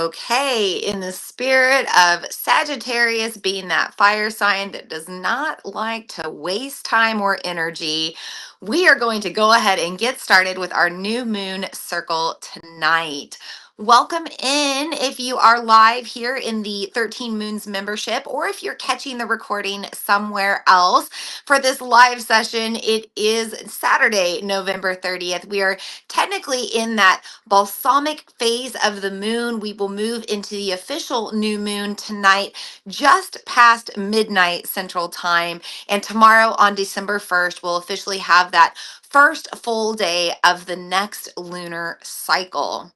Okay, in the spirit of Sagittarius being that fire sign that does not like to waste time or energy, we are going to go ahead and get started with our new moon circle tonight. Welcome in if you are live here in the 13 Moons membership, or if you're catching the recording somewhere else. For this live session, it is Saturday, November 30th. We are technically in that balsamic phase of the moon. We will move into the official new moon tonight, just past midnight Central Time. And tomorrow on December 1st, we'll officially have that first full day of the next lunar cycle.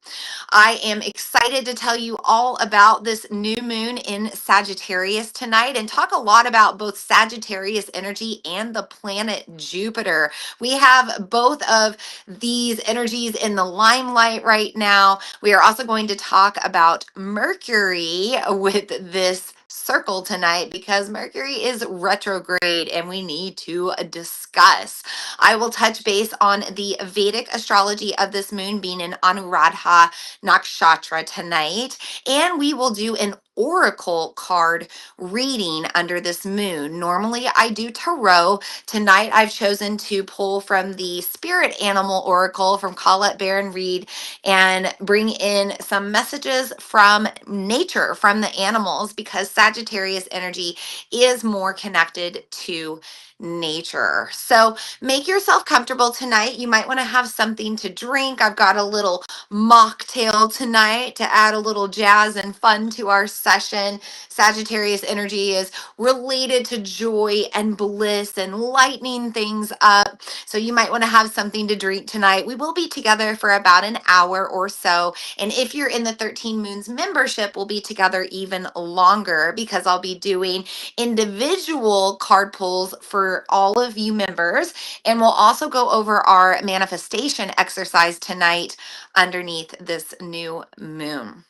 I am excited to tell you all about this new moon in Sagittarius tonight and talk a lot about both Sagittarius energy and the planet Jupiter. We have both of these energies in the limelight right now. We are also going to talk about Mercury with this circle tonight because Mercury is retrograde and we need to discuss. I will touch base on the Vedic astrology of this moon being in Anuradha Nakshatra tonight, and we will do an oracle card reading under this moon. Normally I do tarot. Tonight I've chosen to pull from the spirit animal oracle from Colette Baron Reed and bring in some messages from nature, from the animals, because Sagittarius energy is more connected to nature. So make yourself comfortable tonight. You might want to have something to drink. I've got a little mocktail tonight to add a little jazz and fun to our session. Sagittarius energy is related to joy and bliss and lightening things up. So you might want to have something to drink tonight. We will be together for about an hour or so. And if you're in the 13 Moons membership, we'll be together even longer because I'll be doing individual card pulls for all of you members. And we'll also go over our manifestation exercise tonight underneath this new moon.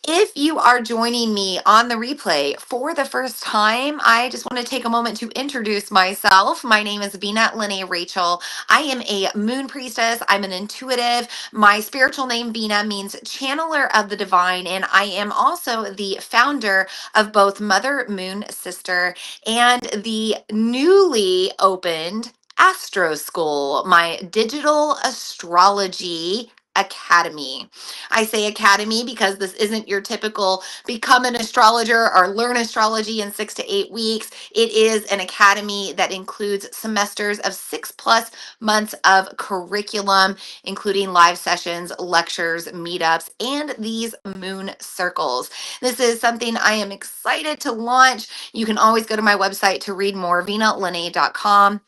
If you are joining me on the replay for the first time, I just want to take a moment to introduce myself. My name is Bina Lene Rachel. I am a moon priestess. I'm an intuitive. My spiritual name, Bina, means channeler of the divine. And I am also the founder of both Mother Moon Sister and the newly opened Astro School, my digital astrology academy. I say academy because this isn't your typical become an astrologer or learn astrology in 6 to 8 weeks. It is an academy that includes semesters of 6+ months of curriculum, including live sessions, lectures, meetups, and these moon circles. This is something I am excited to launch. You can always go to my website to read more, vinalene.com.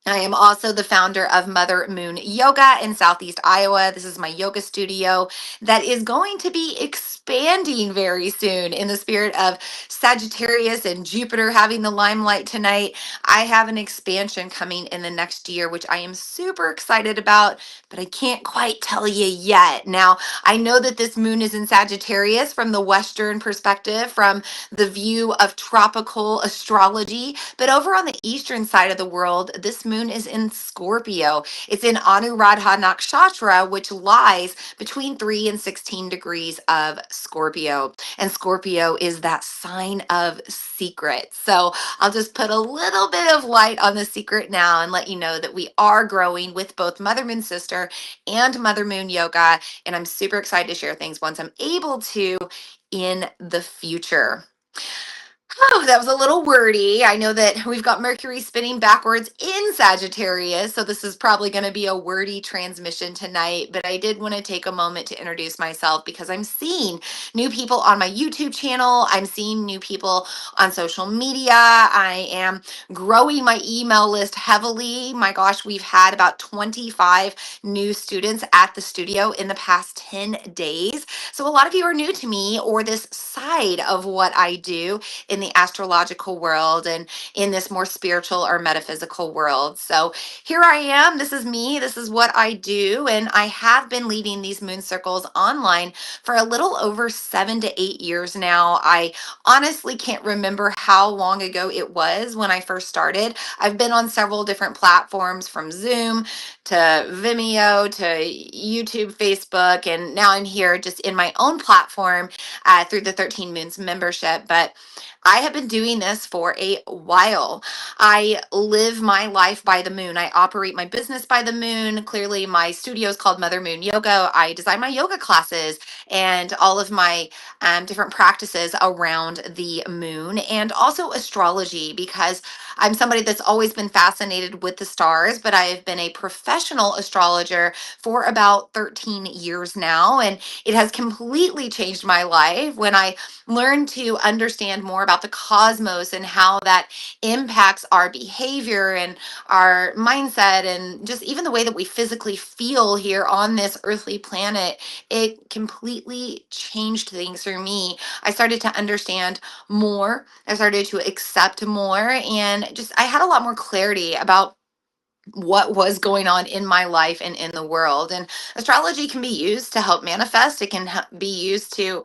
I am also the founder of Mother Moon Yoga in Southeast Iowa. This is my yoga studio that is going to be expanding very soon in the spirit of Sagittarius and Jupiter having the limelight tonight. I have an expansion coming in the next year, which I am super excited about, but I can't quite tell you yet. Now, I know that this moon is in Sagittarius from the Western perspective, from the view of tropical astrology, but over on the Eastern side of the world, this moon is in Scorpio. It's in Anuradha Nakshatra, which lies between 3 and 16 degrees of Scorpio. And Scorpio is that sign of secret. So I'll just put a little bit of light on the secret now and let you know that we are growing with both Mother Moon Sister and Mother Moon Yoga. And I'm super excited to share things once I'm able to in the future. Oh, that was a little wordy. I know that we've got Mercury spinning backwards in Sagittarius, so this is probably going to be a wordy transmission tonight, but I did want to take a moment to introduce myself because I'm seeing new people on my YouTube channel. I'm seeing new people on social media. I am growing my email list heavily. My gosh, we've had about 25 new students at the studio in the past 10 days. So a lot of you are new to me or this side of what I do in the astrological world and in this more spiritual or metaphysical world. So here I am. This is me. This is what I do. And I have been leading these moon circles online for a little over 7 to 8 years now. I honestly can't remember how long ago it was when I first started. I've been on several different platforms, from Zoom to Vimeo to YouTube, Facebook, and now I'm here just in my own platform through the 13 Moons membership. But I have been doing this for a while. I live my life by the moon. I operate my business by the moon. Clearly, my studio is called Mother Moon Yoga. I design my yoga classes and all of my different practices around the moon, and also astrology, because I'm somebody that's always been fascinated with the stars, but I have been a professional astrologer for about 13 years now. And it has completely changed my life when I learned to understand more about the cosmos and how that impacts our behavior and our mindset, and just even the way that we physically feel here on this earthly planet. It completely changed things for me. I started to understand more. I started to accept more, and just I had a lot more clarity about what was going on in my life and in the world. And astrology can be used to help manifest. It can be used to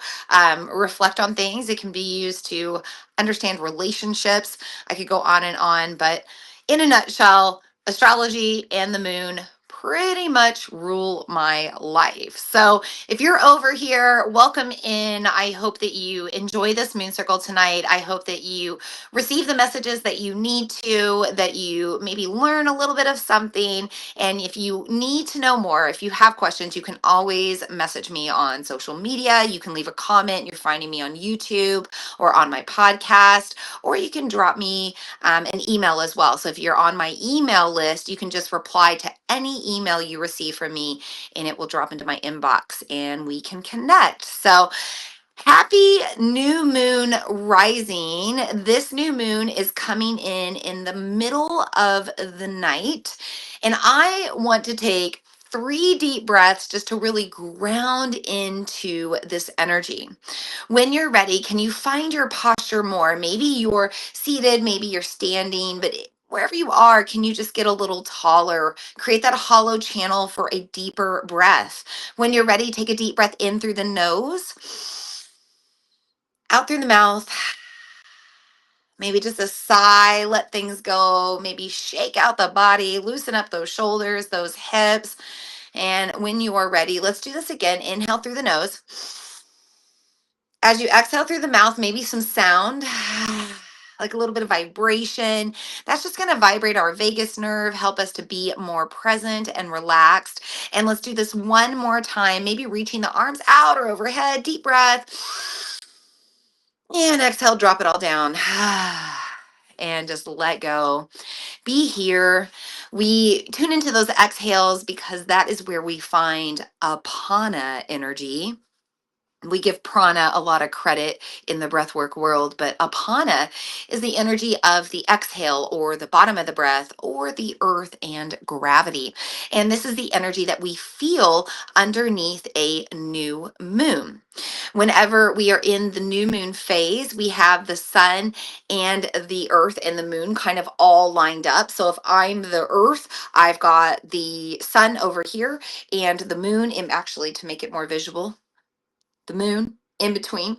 reflect on things. It can be used to understand relationships. I could go on, but in a nutshell, astrology and the moon pretty much rule my life. So if you're over here, welcome in. I hope that you enjoy this moon circle tonight. I hope that you receive the messages that you need to, that you maybe learn a little bit of something. And if you need to know more, if you have questions, you can always message me on social media. You can leave a comment. You're finding me on YouTube or on my podcast, or you can drop me an email as well. So if you're on my email list, you can just reply to any email you receive from me and it will drop into my inbox and we can connect. So happy new moon rising. This new moon is coming in the middle of the night. And I want to take 3 deep breaths just to really ground into this energy. When you're ready, can you find your posture more? Maybe you're seated, maybe you're standing, but wherever you are, can you just get a little taller? Create that hollow channel for a deeper breath. When you're ready, take a deep breath in through the nose, out through the mouth. Maybe just a sigh, let things go. Maybe shake out the body, loosen up those shoulders, those hips. And when you are ready, let's do this again. Inhale through the nose. As you exhale through the mouth, maybe some sound, like a little bit of vibration. That's just going to vibrate our vagus nerve, help us to be more present and relaxed. And let's do this one more time, maybe reaching the arms out or overhead. Deep breath. And exhale, drop it all down. And just let go. Be here. We tune into those exhales because that is where we find apana energy. We give prana a lot of credit in the breathwork world, but apana is the energy of the exhale or the bottom of the breath or the earth and gravity. And this is the energy that we feel underneath a new moon. Whenever we are in the new moon phase, we have the sun and the earth and the moon kind of all lined up. So if I'm the earth, I've got the sun over here and the moon, and actually to make it more visual, the moon in between.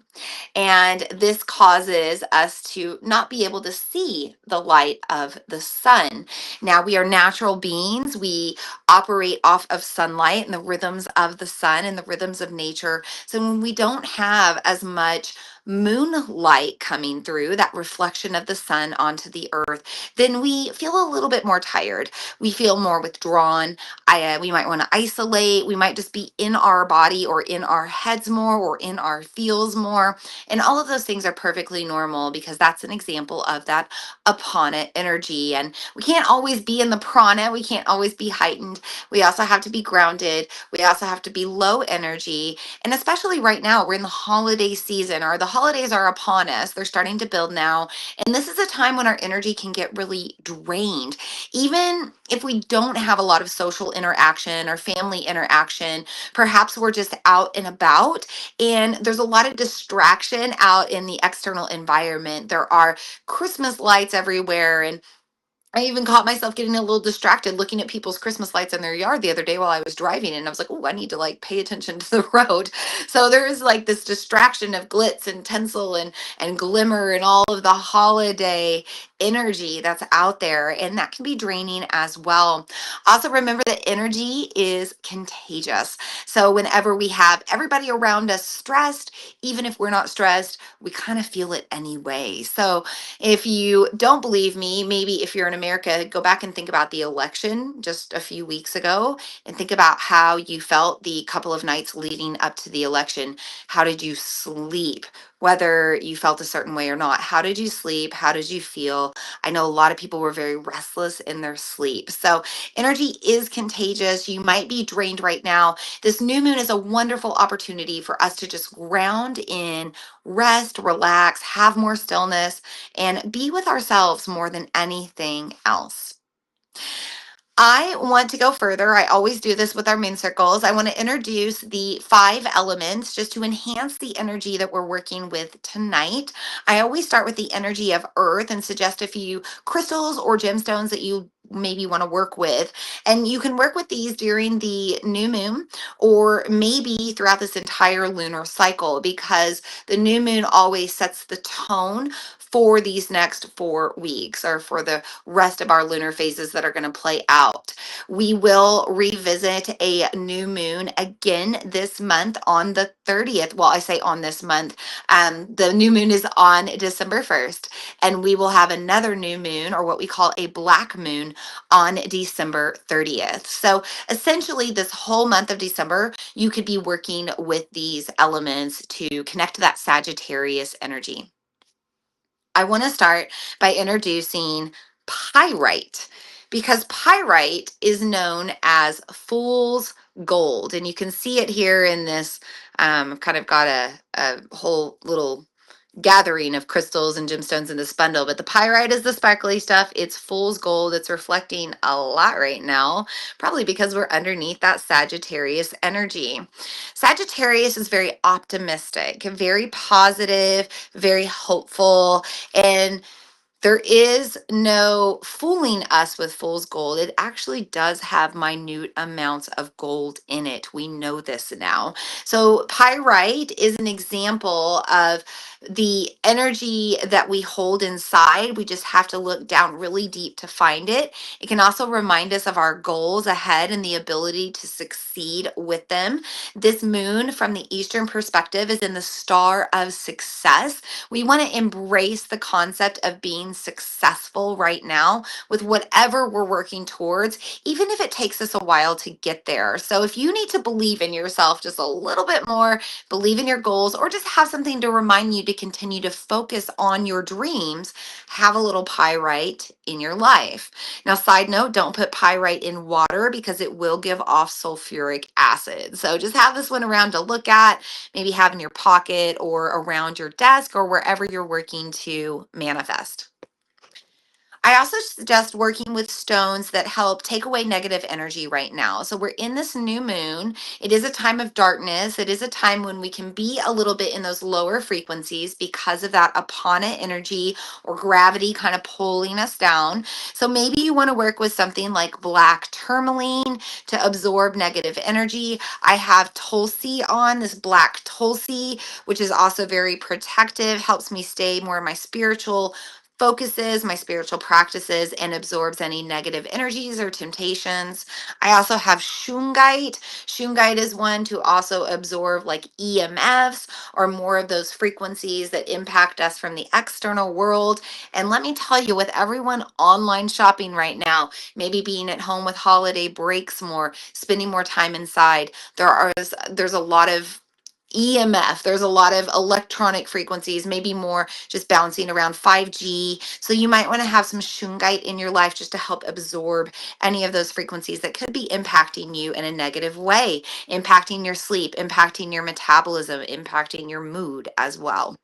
And this causes us to not be able to see the light of the sun. Now, we are natural beings. We operate off of sunlight and the rhythms of the sun and the rhythms of nature. So when we don't have as much moonlight coming through, that reflection of the sun onto the earth, then we feel a little bit more tired. We feel more withdrawn. We might want to isolate. We might just be in our body or in our heads more or in our feels more. And all of those things are perfectly normal because that's an example of that apana energy. And we can't always be in the prana. We can't always be heightened. We also have to be grounded. We also have to be low energy. And especially right now, we're in the holiday season, or the holidays are upon us. They're starting to build now. And this is a time when our energy can get really drained. Even if we don't have a lot of social interaction or family interaction, perhaps we're just out and about and there's a lot of distraction out in the external environment. There are Christmas lights everywhere and I even caught myself getting a little distracted looking at people's Christmas lights in their yard the other day while I was driving, and I was like, "Oh, I need to like pay attention to the road." So there is like this distraction of glitz and tinsel and glimmer and all of the holiday energy that's out there, and that can be draining as well. Also, remember that energy is contagious. So whenever we have everybody around us stressed, even if we're not stressed, we kind of feel it anyway. So if you don't believe me, maybe if you're in America, go back and think about the election just a few weeks ago and think about how you felt the couple of nights leading up to the election. How did you sleep? Whether you felt a certain way or not, how did you sleep? How did you feel? I know a lot of people were very restless in their sleep. So, energy is contagious. You might be drained right now. This new moon is a wonderful opportunity for us to just ground in, rest, relax, have more stillness, and be with ourselves more than anything else. I want to go further. I always do this with our moon circles. I want to introduce the 5 elements just to enhance the energy that we're working with tonight. I always start with the energy of earth and suggest a few crystals or gemstones that you maybe want to work with. And you can work with these during the new moon or maybe throughout this entire lunar cycle, because the new moon always sets the tone for these next 4 weeks, or for the rest of our lunar phases that are going to play out. We will revisit a new moon again this month on the 30th. Well, I say on this month. The new moon is on December 1st, and we will have another new moon, or what we call a black moon, on December 30th. So essentially, this whole month of December, you could be working with these elements to connect to that Sagittarius energy. I want to start by introducing pyrite, because pyrite is known as fool's gold. And you can see it here in this. I've kind of got a whole little gathering of crystals and gemstones in this bundle, but the pyrite is the sparkly stuff. It's fool's gold. It's reflecting a lot right now, probably because we're underneath that Sagittarius energy. Sagittarius is very optimistic, very positive, very hopeful, and there is no fooling us with fool's gold. It actually does have minute amounts of gold in it. We know this now. So, pyrite is an example of the energy that we hold inside. We just have to look down really deep to find it. It can also remind us of our goals ahead and the ability to succeed with them. This moon, from the Eastern perspective, is in the star of success. We want to embrace the concept of being successful right now with whatever we're working towards, even if it takes us a while to get there. So if you need to believe in yourself just a little bit more, believe in your goals, or just have something to remind you to continue to focus on your dreams, have a little pyrite in your life. Now, side note, don't put pyrite in water because it will give off sulfuric acid. So just have this one around to look at, maybe have in your pocket or around your desk or wherever you're working to manifest. I also suggest working with stones that help take away negative energy right now. So we're in this new moon. It is a time of darkness. It is a time when we can be a little bit in those lower frequencies because of that apana energy or gravity kind of pulling us down. So maybe you want to work with something like black tourmaline to absorb negative energy. I have Tulsi on, this black Tulsi, which is also very protective, helps me stay more in my spiritual focuses, my spiritual practices, and absorbs any negative energies or temptations. I also have shungite. Shungite is one to also absorb like EMFs or more of those frequencies that impact us from the external world. And let me tell you, with everyone online shopping right now, maybe being at home with holiday breaks more, spending more time inside, there's a lot of EMF. There's a lot of electronic frequencies, maybe more just bouncing around 5G. So you might want to have some shungite in your life just to help absorb any of those frequencies that could be impacting you in a negative way, impacting your sleep, impacting your metabolism, impacting your mood as well.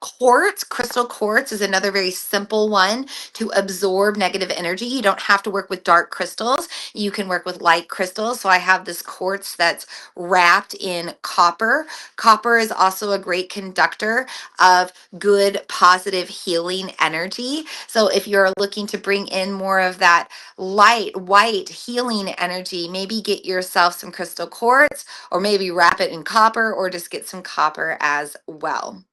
Quartz, crystal quartz is another very simple one to absorb negative energy. You don't have to work with dark crystals. You can work with light crystals. So I have this quartz that's wrapped in copper. Copper is also a great conductor of good, positive, healing energy. So if you're looking to bring in more of that light, white, healing energy, maybe get yourself some crystal quartz, or maybe wrap it in copper, or just get some copper as well.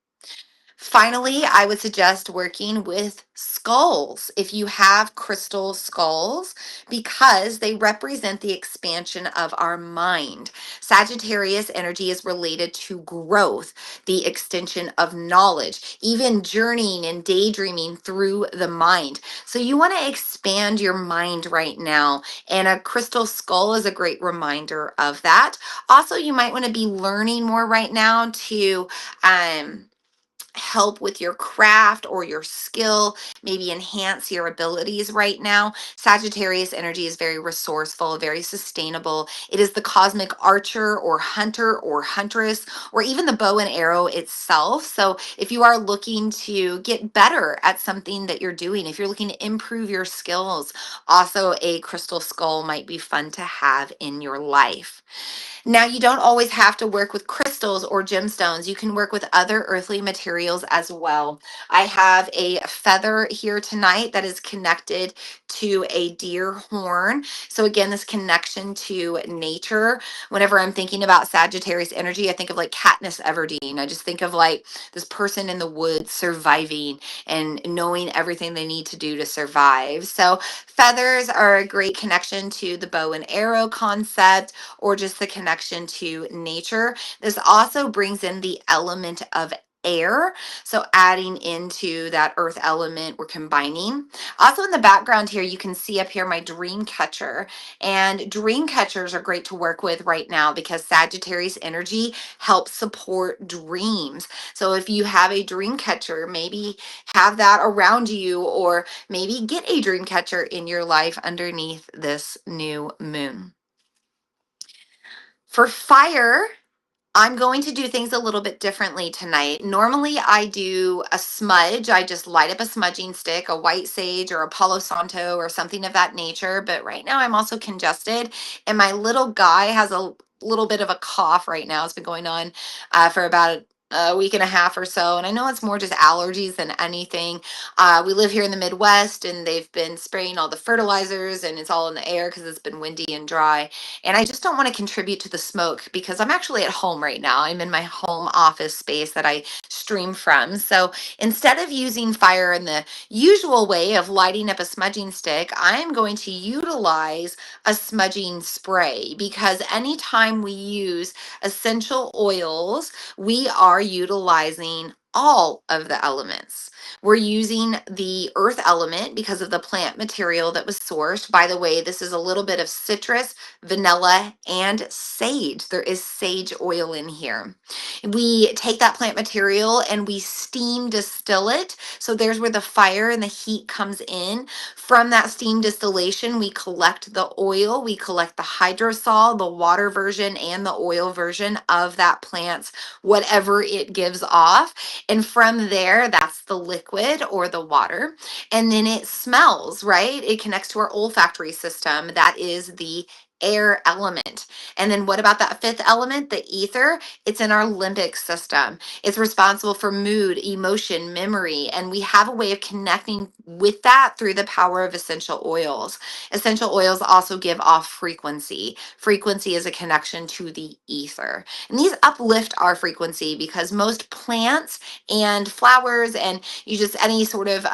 Finally, I would suggest working with skulls if you have crystal skulls, because they represent the expansion of our mind. Sagittarius energy is related to growth, the extension of knowledge, even journeying and daydreaming through the mind. So you want to expand your mind right now, and a crystal skull is a great reminder of that. Also, you might want to be learning more right now to help with your craft or your skill, maybe enhance your abilities right now. Sagittarius energy is very resourceful, very sustainable. It is the cosmic archer or hunter or huntress, or even the bow and arrow itself. So if you are looking to get better at something that you're doing, if you're looking to improve your skills, also a crystal skull might be fun to have in your life. Now, you don't always have to work with crystals or gemstones. You can work with other earthly materials as well. I have a feather here tonight that is connected to a deer horn. So again, this connection to nature. Whenever I'm thinking about Sagittarius energy, I think of like Katniss Everdeen. I just think of like this person in the woods surviving and knowing everything they need to do to survive. So feathers are a great connection to the bow and arrow concept, or just the connection to nature. This also brings in the element of air. So adding into that earth element, we're combining. Also in the background here, you can see up here my dream catcher. And dream catchers are great to work with right now because Sagittarius energy helps support dreams. So if you have a dream catcher, maybe have that around you, or maybe get a dream catcher in your life underneath this new moon. For fire, I'm going to do things a little bit differently tonight. Normally, I do a smudge. I just light up a smudging stick, a white sage or a Palo Santo or something of that nature. But right now, I'm also congested, and my little guy has a little bit of a cough right now. It's been going on for about a week and a half or so. And I know it's more just allergies than anything. We live here in the Midwest, and they've been spraying all the fertilizers, and it's all in the air because it's been windy and dry. And I just don't want to contribute to the smoke because I'm actually at home right now. I'm in my home office space that I stream from. So instead of using fire in the usual way of lighting up a smudging stick, I'm going to utilize a smudging spray, because anytime we use essential oils, we are utilizing all of the elements. We're using the earth element because of the plant material that was sourced. By the way, this is a little bit of citrus, vanilla, and sage. There is sage oil in here. We take that plant material and we steam distill it. So there's where the fire and the heat comes in. From that steam distillation, we collect the oil, we collect the hydrosol, the water version, and the oil version of that plant's whatever it gives off. And from there, that's the liquid or the water. And then it smells, right? It connects to our olfactory system. That is the air element. And then what about that fifth element, the ether? It's in our limbic system. It's responsible for mood, emotion, memory, and we have a way of connecting with that through the power of essential oils. Essential oils also give off frequency. Frequency is a connection to the ether. And these uplift our frequency because most plants and flowers and you just any sort of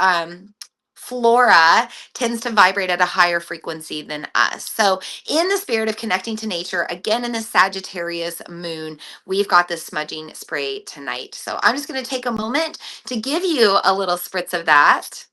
flora tends to vibrate at a higher frequency than us. So in the spirit of connecting to nature, again in the Sagittarius moon, we've got this smudging spray tonight. So I'm just going to take a moment to give you a little spritz of that.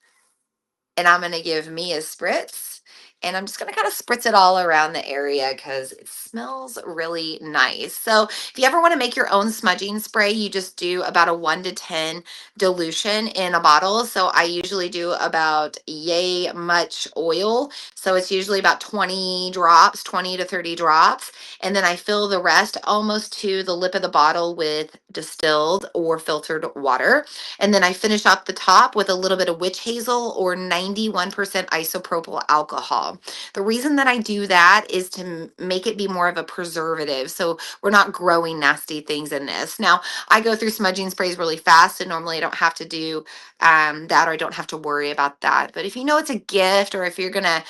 And I'm going to give me a spritz. And I'm just going to kind of spritz it all around the area because it smells really nice. So if you ever want to make your own smudging spray, you just do about a 1 to 10 dilution in a bottle. So I usually do about yay much oil. So it's usually about 20 drops, 20 to 30 drops. And then I fill the rest almost to the lip of the bottle with distilled or filtered water. And then I finish up the top with a little bit of witch hazel or 91% isopropyl alcohol. The reason that I do that is to make it be more of a preservative. So we're not growing nasty things in this. Now, I go through smudging sprays really fast, and normally I don't have to do that, or I don't have to worry about that. But if you know it's a gift, or if you're going to,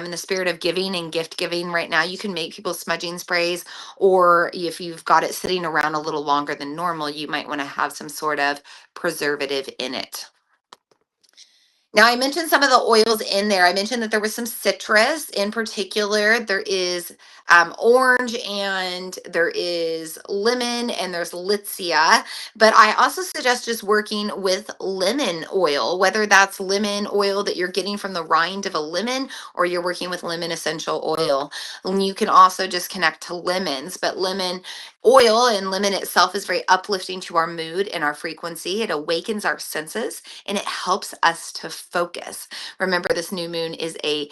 in the spirit of giving and gift giving right now, you can make people smudging sprays, or if you've got it sitting around a little longer than normal, you might want to have some sort of preservative in it. Now, I mentioned some of the oils in there. I mentioned that there was some citrus in particular. There is orange, and there is lemon, and there's lychee. But I also suggest just working with lemon oil, whether that's lemon oil that you're getting from the rind of a lemon, or you're working with lemon essential oil. And you can also just connect to lemons, but lemon oil and lemon itself is very uplifting to our mood and our frequency. It awakens our senses, and it helps us to focus. Remember, this new moon is a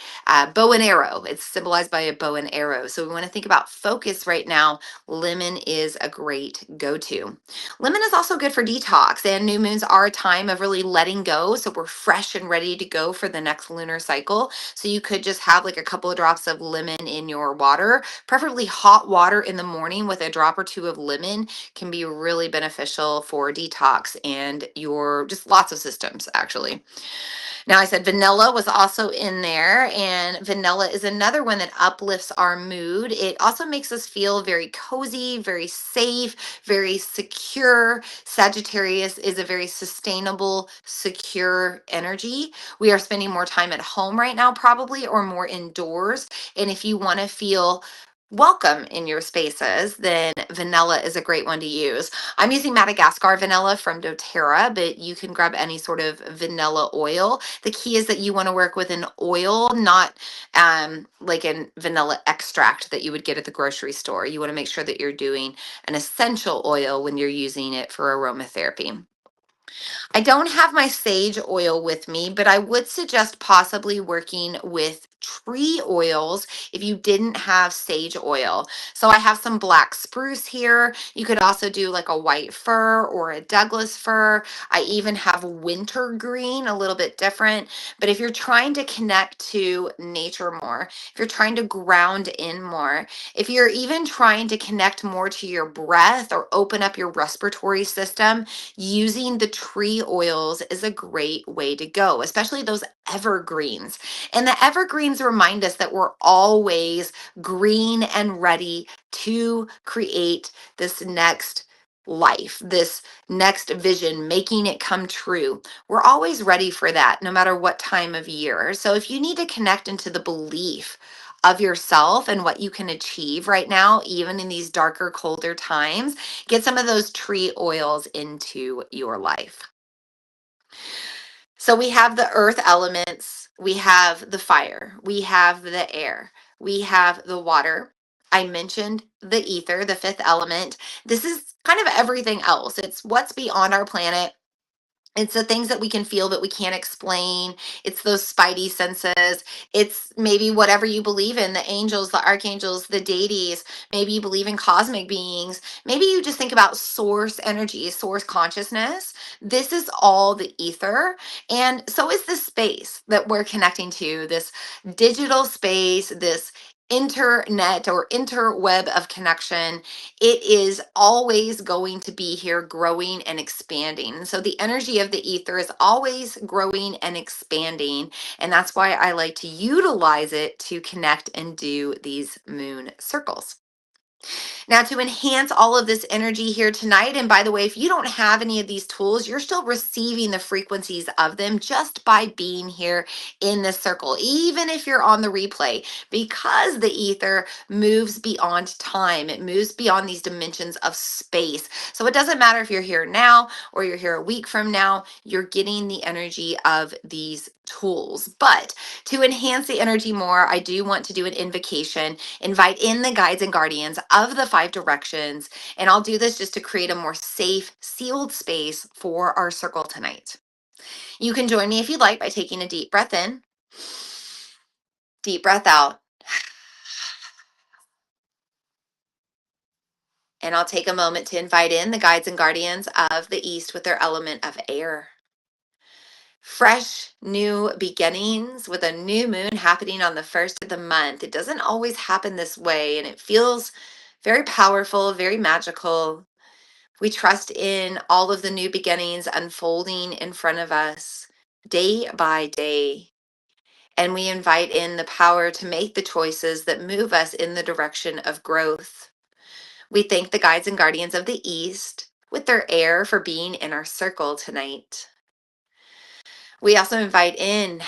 bow and arrow. It's symbolized by a bow and arrow. So we want to think about focus right now. Lemon is a great go-to. Lemon is also good for detox, and new moons are a time of really letting go. So we're fresh and ready to go for the next lunar cycle. So you could just have like a couple of drops of lemon in your water, preferably hot water in the morning with a drop or two of lemon can be really beneficial for detox and your just lots of systems actually. Now, I said vanilla was also in there, and vanilla is another one that uplifts our mood. It also makes us feel very cozy, very safe, very secure. Sagittarius is a very sustainable, secure energy. We are spending more time at home right now, probably, or more indoors. And if you want to feel welcome in your spaces, then vanilla is a great one to use. I'm using Madagascar vanilla from doTERRA, but you can grab any sort of vanilla oil. The key is that you want to work with an oil, not like a vanilla extract that you would get at the grocery store. You want to make sure that you're doing an essential oil when you're using it for aromatherapy. I don't have my sage oil with me, but I would suggest possibly working with tree oils if you didn't have sage oil. So I have some black spruce here. You could also do like a white fir or a Douglas fir. I even have wintergreen, a little bit different. But if you're trying to connect to nature more, if you're trying to ground in more, if you're even trying to connect more to your breath or open up your respiratory system, using the tree oils is a great way to go, especially those evergreens. And the evergreens remind us that we're always green and ready to create this next life, this next vision, making it come true. We're always ready for that, no matter what time of year. So if you need to connect into the belief of yourself and what you can achieve right now, even in these darker, colder times, get some of those tree oils into your life. So we have the earth elements, we have the fire, we have the air, we have the water. I mentioned the ether, the fifth element. This is kind of everything else. It's what's beyond our planet. It's the things that we can feel but we can't explain. It's those spidey senses. It's maybe whatever you believe in, the angels, the archangels, the deities. Maybe you believe in cosmic beings. Maybe you just think about source energy, source consciousness. This is all the ether. And so is the space that we're connecting to, this digital space, this internet or interweb of connection. It is always going to be here growing and expanding. So the energy of the ether is always growing and expanding. And that's why I like to utilize it to connect and do these moon circles. Now, to enhance all of this energy here tonight, and by the way, if you don't have any of these tools, you're still receiving the frequencies of them just by being here in this circle, even if you're on the replay, because the ether moves beyond time. It moves beyond these dimensions of space. So it doesn't matter if you're here now or you're here a week from now, you're getting the energy of these tools. But to enhance the energy more, I do want to do an invocation, invite in the guides and guardians of the five directions. And I'll do this just to create a more safe, sealed space for our circle tonight. You can join me if you'd like by taking a deep breath in, deep breath out. And I'll take a moment to invite in the guides and guardians of the East with their element of air. Fresh new beginnings with a new moon happening on the first of the month. It doesn't always happen this way, and it feels very powerful, very magical. We trust in all of the new beginnings unfolding in front of us day by day. And we invite in the power to make the choices that move us in the direction of growth. We thank the guides and guardians of the East with their air for being in our circle tonight. We also invite in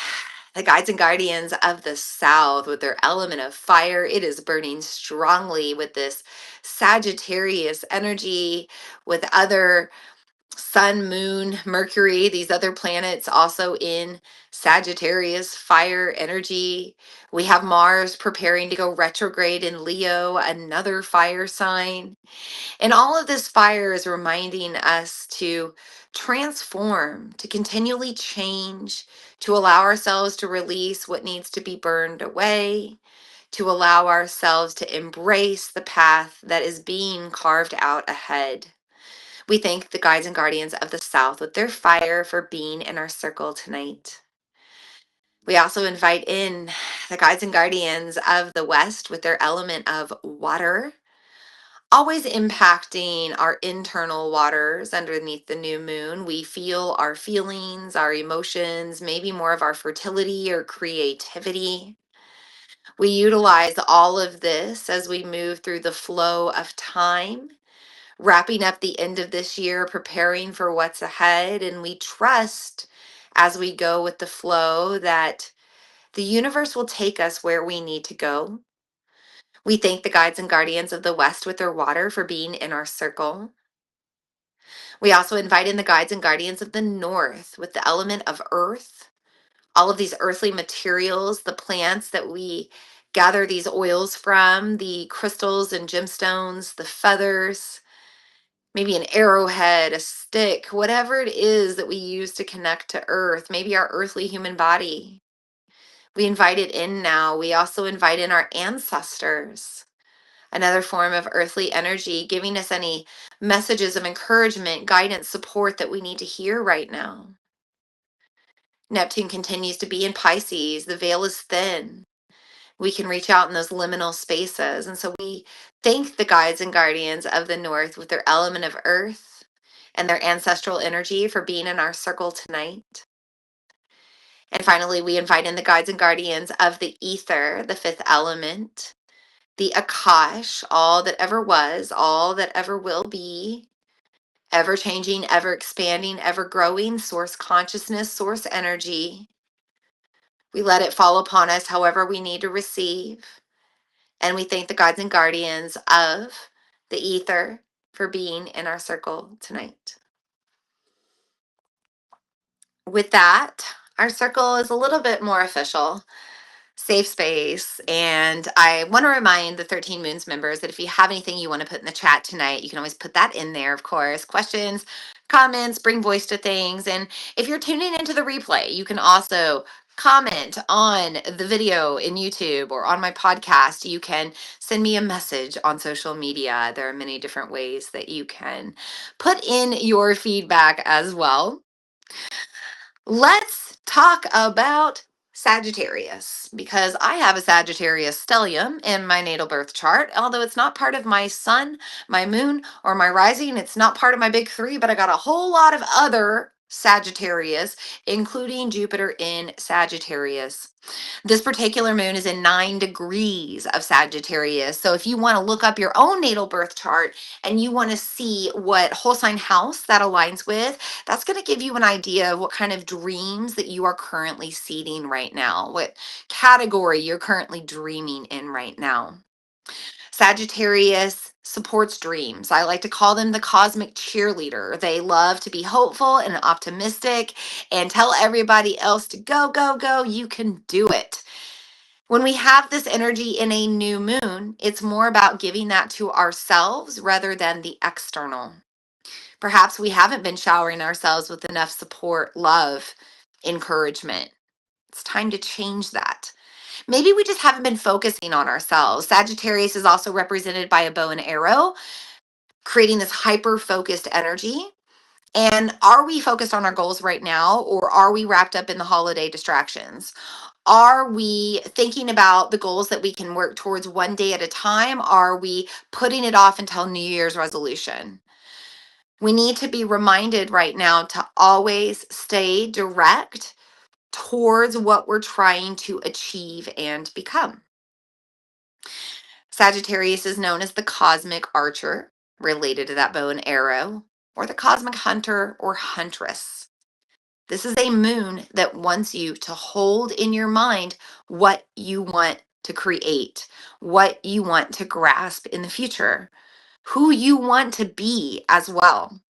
the guides and guardians of the South with their element of fire. It is burning strongly with this Sagittarius energy, with other Sun, Moon, Mercury, these other planets also in Sagittarius fire energy. We have Mars preparing to go retrograde in Leo, another fire sign. And all of this fire is reminding us to transform, to continually change, to allow ourselves to release what needs to be burned away, to allow ourselves to embrace the path that is being carved out ahead. We thank the guides and guardians of the South with their fire for being in our circle tonight. We also invite in the guides and guardians of the West with their element of water, always impacting our internal waters underneath the new moon. We feel our feelings, our emotions, maybe more of our fertility or creativity. We utilize all of this as we move through the flow of time, wrapping up the end of this year, preparing for what's ahead. And we trust as we go with the flow that the universe will take us where we need to go. We thank the guides and guardians of the West with their water for being in our circle. We also invite in the guides and guardians of the North with the element of earth, all of these earthly materials, the plants that we gather these oils from, the crystals and gemstones, the feathers, maybe an arrowhead, a stick, whatever it is that we use to connect to earth, maybe our earthly human body. We invite it in now. We also invite in our ancestors, another form of earthly energy, giving us any messages of encouragement, guidance, support that we need to hear right now. Neptune continues to be in Pisces. The veil is thin. We can reach out in those liminal spaces. And so we thank the guides and guardians of the North with their element of earth and their ancestral energy for being in our circle tonight. And finally, we invite in the guides and guardians of the ether, the fifth element, the Akash, all that ever was, all that ever will be, ever changing, ever expanding, ever growing, source consciousness, source energy. We let it fall upon us however we need to receive. And we thank the guides and guardians of the ether for being in our circle tonight. With that, our circle is a little bit more official, safe space. And I want to remind the 13 Moons members that if you have anything you want to put in the chat tonight, you can always put that in there, of course. Questions, comments, bring voice to things. And if you're tuning into the replay, you can also comment on the video in YouTube or on my podcast. You can send me a message on social media. There are many different ways that you can put in your feedback as well. Let's talk about Sagittarius, because I have a Sagittarius stellium in my natal birth chart. Although it's not part of my sun, my moon, or my rising, it's not part of my big three, but I got a whole lot of other Sagittarius, including Jupiter in Sagittarius. This particular moon is in 9 degrees of Sagittarius. So if you want to look up your own natal birth chart and you want to see what whole sign house that aligns with, that's going to give you an idea of what kind of dreams that you are currently seeding right now, what category you're currently dreaming in right now. Sagittarius supports dreams. I like to call them the cosmic cheerleader. They love to be hopeful and optimistic and tell everybody else to go, go, go. You can do it. When we have this energy in a new moon, it's more about giving that to ourselves rather than the external. Perhaps we haven't been showering ourselves with enough support, love, encouragement. It's time to change that. Maybe we just haven't been focusing on ourselves. Sagittarius is also represented by a bow and arrow, creating this hyper focused energy. And are we focused on our goals right now, or are we wrapped up in the holiday distractions? Are we thinking about the goals that we can work towards one day at a time? Are we putting it off until New Year's resolution? We need to be reminded right now to always stay direct towards what we're trying to achieve and become. Sagittarius is known as the cosmic archer, related to that bow and arrow, or the cosmic hunter or huntress. This is a moon that wants you to hold in your mind what you want to create, what you want to grasp in the future, who you want to be as well.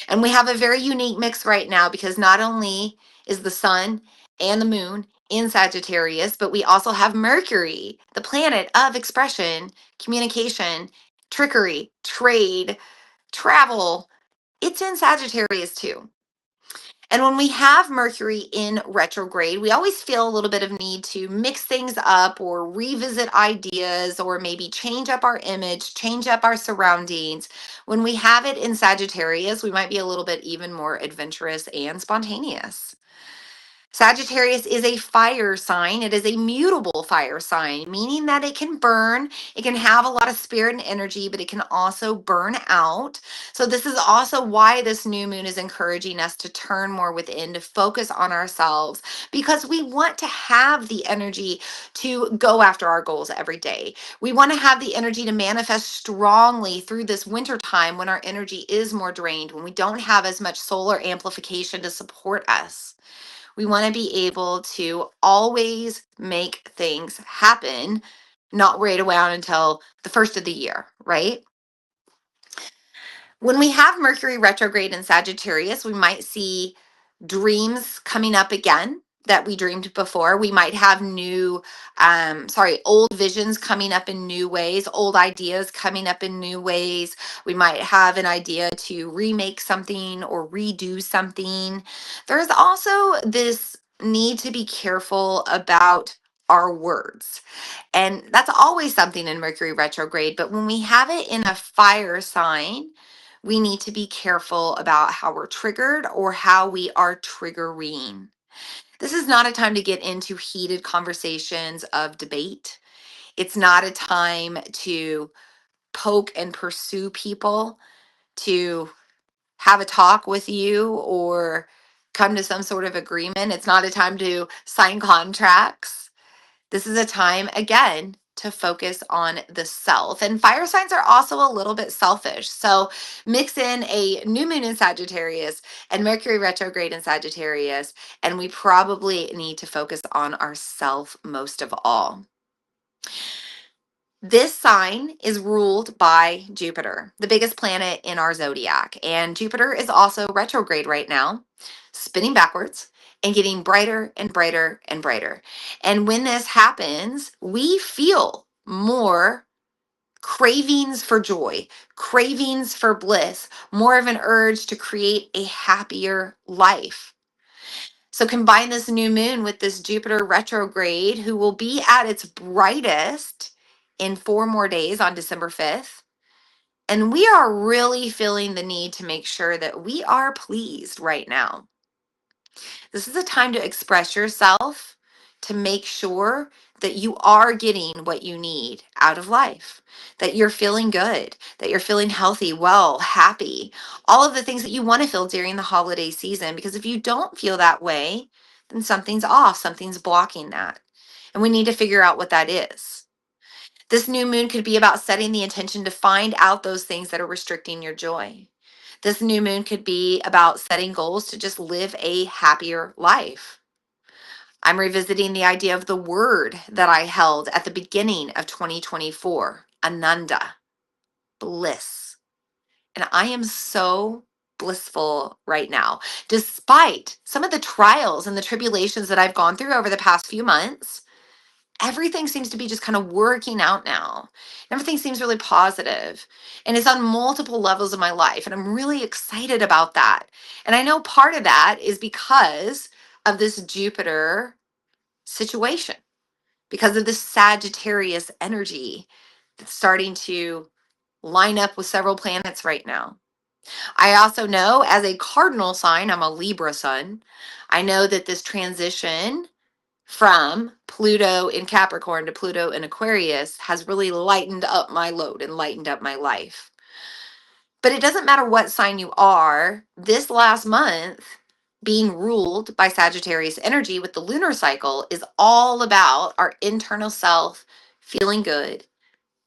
And we have a very unique mix right now because not only is the sun and the moon in Sagittarius, but we also have Mercury, the planet of expression, communication, trickery, trade, travel. It's in Sagittarius too. And when we have Mercury in retrograde, we always feel a little bit of need to mix things up or revisit ideas or maybe change up our image, change up our surroundings. When we have it in Sagittarius, we might be a little bit even more adventurous and spontaneous. Sagittarius is a fire sign. It is a mutable fire sign, meaning that it can burn. It can have a lot of spirit and energy, but it can also burn out. So, this is also why this new moon is encouraging us to turn more within, to focus on ourselves, because we want to have the energy to go after our goals every day. We want to have the energy to manifest strongly through this winter time when our energy is more drained, when we don't have as much solar amplification to support us. We want to be able to always make things happen, not wait around until the first of the year, right? When we have Mercury retrograde in Sagittarius, we might see dreams coming up again that we dreamed before. We might have old visions coming up in new ways, old ideas coming up in new ways. We might have an idea to remake something or redo something. There's also this need to be careful about our words. And that's always something in Mercury retrograde. But when we have it in a fire sign, we need to be careful about how we're triggered or how we are triggering. This is not a time to get into heated conversations of debate. It's not a time to poke and pursue people, to have a talk with you or come to some sort of agreement. It's not a time to sign contracts. This is a time, again, to focus on the self. And fire signs are also a little bit selfish. So mix in a new moon in Sagittarius and Mercury retrograde in Sagittarius, and we probably need to focus on ourself most of all. This sign is ruled by Jupiter, the biggest planet in our zodiac. And Jupiter is also retrograde right now, spinning backwards and getting brighter and brighter and brighter. And when this happens, we feel more cravings for joy, cravings for bliss, more of an urge to create a happier life. So combine this new moon with this Jupiter retrograde, who will be at its brightest in 4 more days on December 5th. And we are really feeling the need to make sure that we are pleased right now. This is a time to express yourself, to make sure that you are getting what you need out of life, that you're feeling good, that you're feeling healthy, well, happy, all of the things that you want to feel during the holiday season. Because if you don't feel that way, then something's off, something's blocking that. And we need to figure out what that is. This new moon could be about setting the intention to find out those things that are restricting your joy. This new moon could be about setting goals to just live a happier life. I'm revisiting the idea of the word that I held at the beginning of 2024. Ananda, bliss. And I am so blissful right now. Despite some of the trials and the tribulations that I've gone through over the past few months, everything seems to be just kind of working out now. Everything seems really positive, and it's on multiple levels of my life. And I'm really excited about that. And I know part of that is because of this Jupiter situation, because of this Sagittarius energy that's starting to line up with several planets right now. I also know as a cardinal sign, I'm a Libra sun. I know that this transition from Pluto in Capricorn to Pluto in Aquarius has really lightened up my load and lightened up my life. But it doesn't matter what sign you are, this last month being ruled by Sagittarius energy with the lunar cycle is all about our internal self feeling good,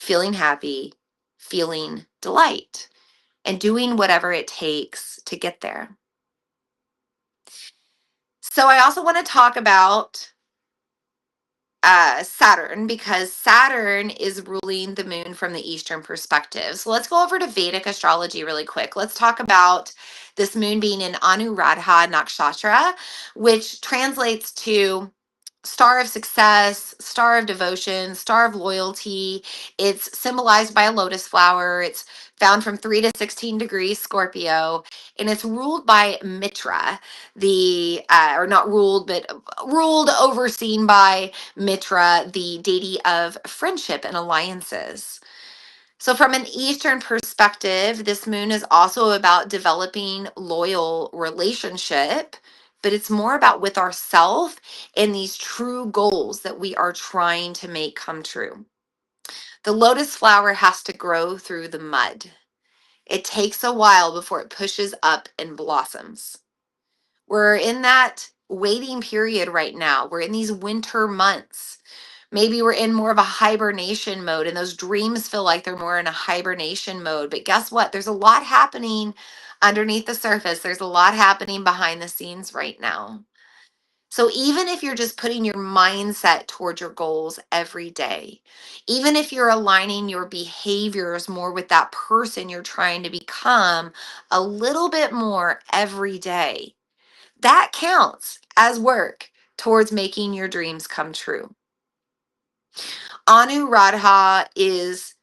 feeling happy, feeling delight, and doing whatever it takes to get there. So I also want to talk about Saturn, because Saturn is ruling the moon from the Eastern perspective. So let's go over to Vedic astrology really quick. Let's talk about this moon being in Anuradha Nakshatra, which translates to star of success, star of devotion, star of loyalty. It's symbolized by a lotus flower. It's found from 3 to 16 degrees Scorpio, and it's ruled by Mitra, or not ruled, but ruled, overseen by Mitra, the deity of friendship and alliances. So, from an Eastern perspective, this moon is also about developing loyal relationship, but it's more about with ourself and these true goals that we are trying to make come true. The lotus flower has to grow through the mud. It takes a while before it pushes up and blossoms. We're in that waiting period right now. We're in these winter months. Maybe we're in more of a hibernation mode, and those dreams feel like they're more in a hibernation mode. But guess what? There's a lot happening underneath the surface. There's a lot happening behind the scenes right now. So even if you're just putting your mindset towards your goals every day, even if you're aligning your behaviors more with that person you're trying to become a little bit more every day, that counts as work towards making your dreams come true. Anuradha is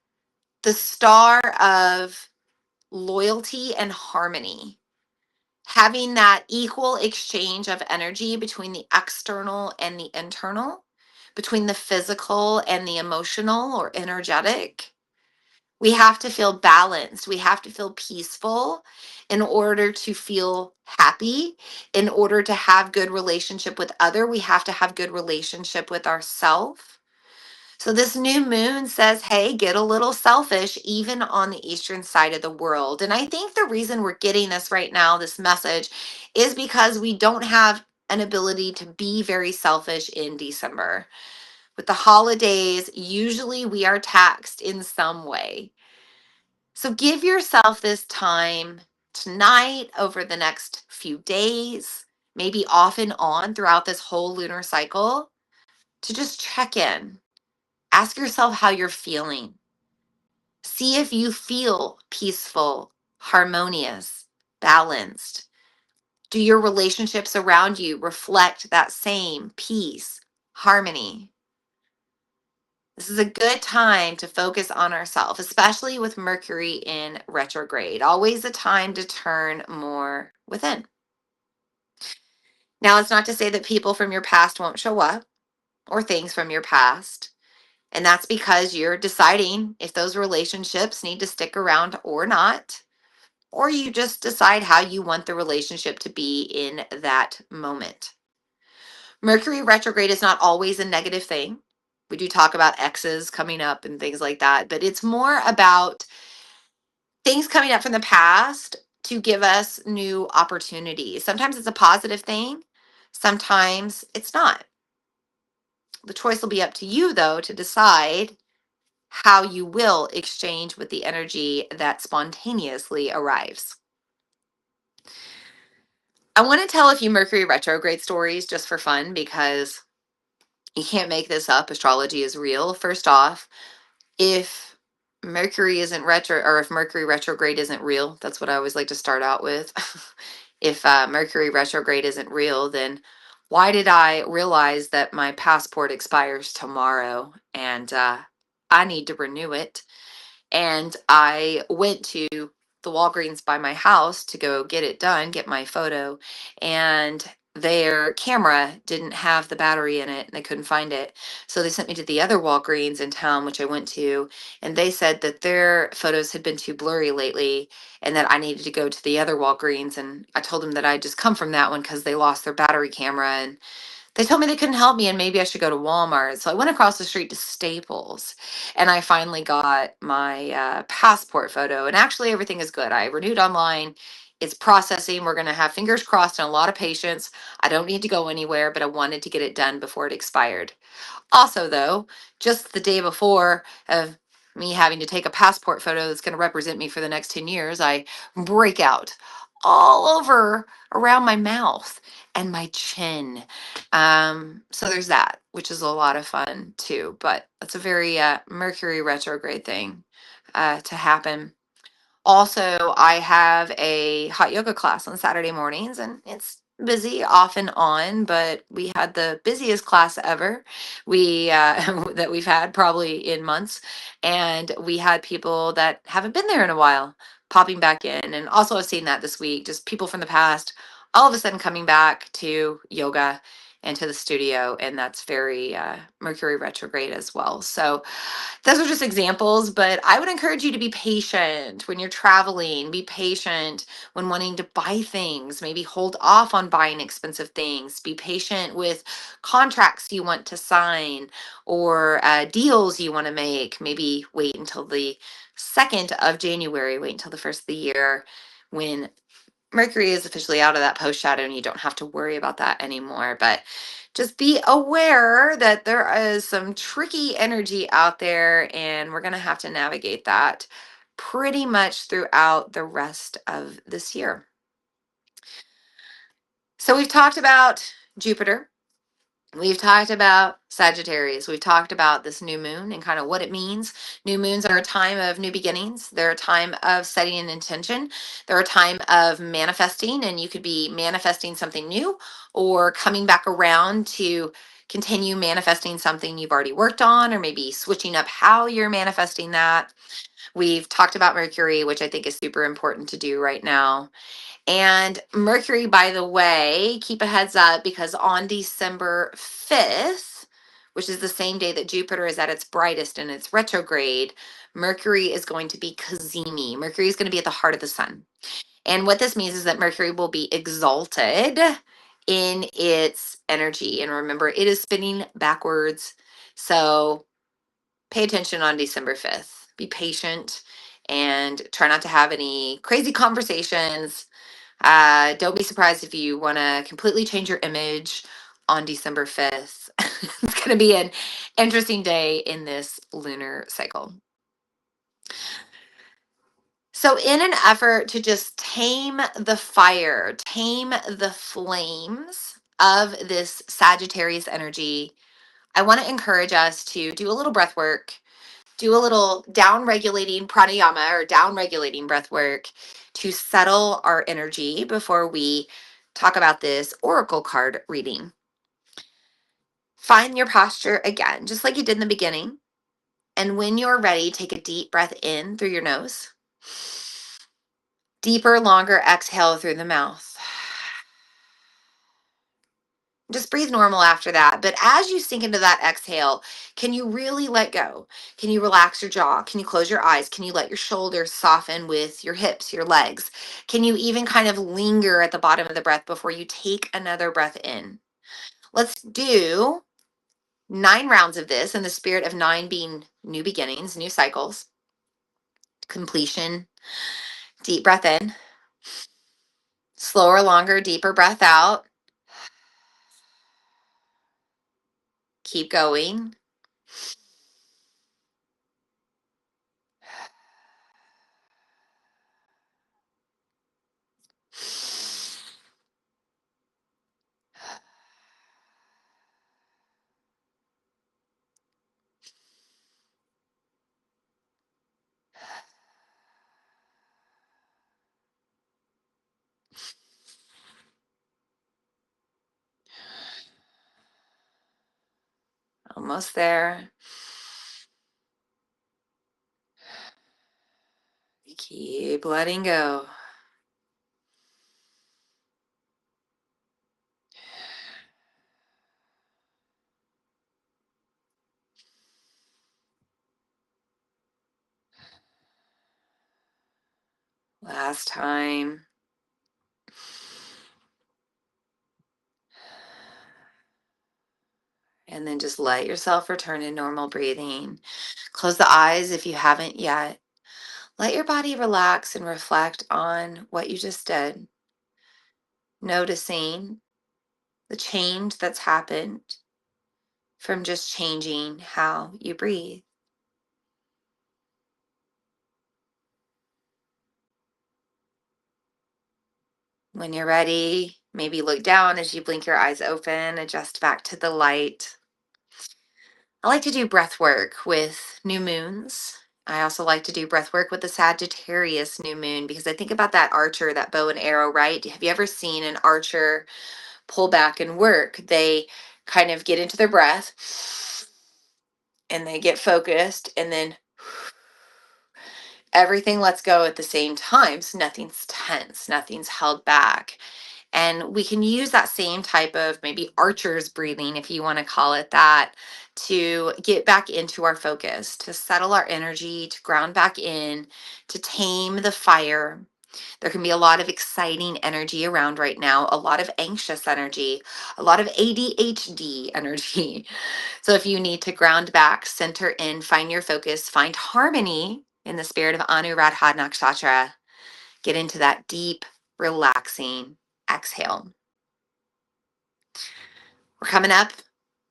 the star of loyalty and harmony, having that equal exchange of energy between the external and the internal, between the physical and the emotional or energetic. We have to feel balanced. We have to feel peaceful in order to feel happy. In order to have good relationship with other, we have to have good relationship with ourselves. So this new moon says, hey, get a little selfish, even on the eastern side of the world. And I think the reason we're getting this right now, this message, is because we don't have an ability to be very selfish in December. With the holidays, usually we are taxed in some way. So give yourself this time tonight, over the next few days, maybe off and on throughout this whole lunar cycle, to just check in. Ask yourself how you're feeling. See if you feel peaceful, harmonious, balanced. Do your relationships around you reflect that same peace, harmony? This is a good time to focus on ourselves, especially with Mercury in retrograde. Always a time to turn more within. Now, it's not to say that people from your past won't show up or things from your past. And that's because you're deciding if those relationships need to stick around or not, or you just decide how you want the relationship to be in that moment. Mercury retrograde is not always a negative thing. We do talk about exes coming up and things like that, but it's more about things coming up from the past to give us new opportunities. Sometimes it's a positive thing, sometimes it's not. The choice will be up to you, though, to decide how you will exchange with the energy that spontaneously arrives. I want to tell a few Mercury retrograde stories just for fun, because you can't make this up. Astrology is real. First off, if Mercury isn't retro, or if Mercury retrograde isn't real, that's what I always like to start out with. If Mercury retrograde isn't real, then why did I realize that my passport expires tomorrow and I need to renew it? And I went to the Walgreens by my house to go get it done, get my photo, and their camera didn't have the battery in it and they couldn't find it. So they sent me to the other Walgreens in town, which I went to, and they said that their photos had been too blurry lately and that I needed to go to the other Walgreens. And I told them that I'd just come from that one because they lost their battery camera, and they told me they couldn't help me and maybe I should go to Walmart. So I went across the street to Staples and I finally got my passport photo. And actually, everything is good. I renewed online. It's processing. We're going to have fingers crossed and a lot of patience. I don't need to go anywhere, but I wanted to get it done before it expired. Also, though, just the day before of me having to take a passport photo that's going to represent me for the next 10 years, I break out all over around my mouth and my chin. So there's that, which is a lot of fun too. But that's a very Mercury retrograde thing to happen. Also, I have a hot yoga class on Saturday mornings, and it's busy off and on, but we had the busiest class ever we that we've had probably in months, and we had people that haven't been there in a while popping back in. And also I've seen that this week, just people from the past all of a sudden coming back to yoga and to the studio, and that's very Mercury retrograde as well. So those are just examples, but I would encourage you to be patient when you're traveling. Be patient when wanting to buy things. Maybe hold off on buying expensive things. Be patient with contracts you want to sign or deals you want to make. Maybe wait until the 2nd of January, wait until the first of the year when Mercury is officially out of that post shadow and you don't have to worry about that anymore. But just be aware that there is some tricky energy out there and we're going to have to navigate that pretty much throughout the rest of this year. So we've talked about Jupiter. We've talked about Sagittarius. We've talked about this new moon and kind of what it means. New moons are a time of new beginnings. They're a time of setting an intention. They're a time of manifesting, and you could be manifesting something new or coming back around to continue manifesting something you've already worked on, or maybe switching up how you're manifesting that. We've talked about Mercury, which I think is super important to do right now. And Mercury, by the way, keep a heads up because on December 5th, which is the same day that Jupiter is at its brightest in its retrograde, Mercury is going to be cazimi. Mercury is going to be at the heart of the sun. And what this means is that Mercury will be exalted in its energy. And remember, it is spinning backwards. So pay attention on December 5th. Be patient and try not to have any crazy conversations. Don't be surprised if you want to completely change your image on December 5th. It's going to be an interesting day in this lunar cycle. So, in an effort to just tame the fire, tame the flames of this Sagittarius energy, I want to encourage us to do a little breath work, do a little down regulating pranayama or down regulating breath work to settle our energy before we talk about this oracle card reading. Find your posture again, just like you did in the beginning. And when you're ready, take a deep breath in through your nose. Deeper, longer exhale through the mouth. Just breathe normal after that. But as you sink into that exhale, can you really let go? Can you relax your jaw? Can you close your eyes? Can you let your shoulders soften with your hips, your legs? Can you even kind of linger at the bottom of the breath before you take another breath in? Let's do 9 rounds of this in the spirit of 9 being new beginnings, new cycles, completion. Deep breath in, slower, longer, deeper breath out. Keep going. Almost there. Keep letting go. Last time. And then just let yourself return to normal breathing. Close the eyes if you haven't yet. Let your body relax and reflect on what you just did, noticing the change that's happened from just changing how you breathe. When you're ready, maybe look down as you blink your eyes open, adjust back to the light. I like to do breath work with new moons. I also like to do breath work with the Sagittarius new moon because I think about that archer, that bow and arrow, right? Have you ever seen an archer pull back and work? They kind of get into their breath and they get focused, and then everything lets go at the same time. So nothing's tense, nothing's held back. And we can use that same type of maybe archer's breathing, if you want to call it that, to get back into our focus, to settle our energy, to ground back in, to tame the fire. There can be a lot of exciting energy around right now, a lot of anxious energy, a lot of ADHD energy. So if you need to ground back, center in, find your focus, find harmony in the spirit of Anuradha Nakshatra, get into that deep, relaxing exhale. We're coming up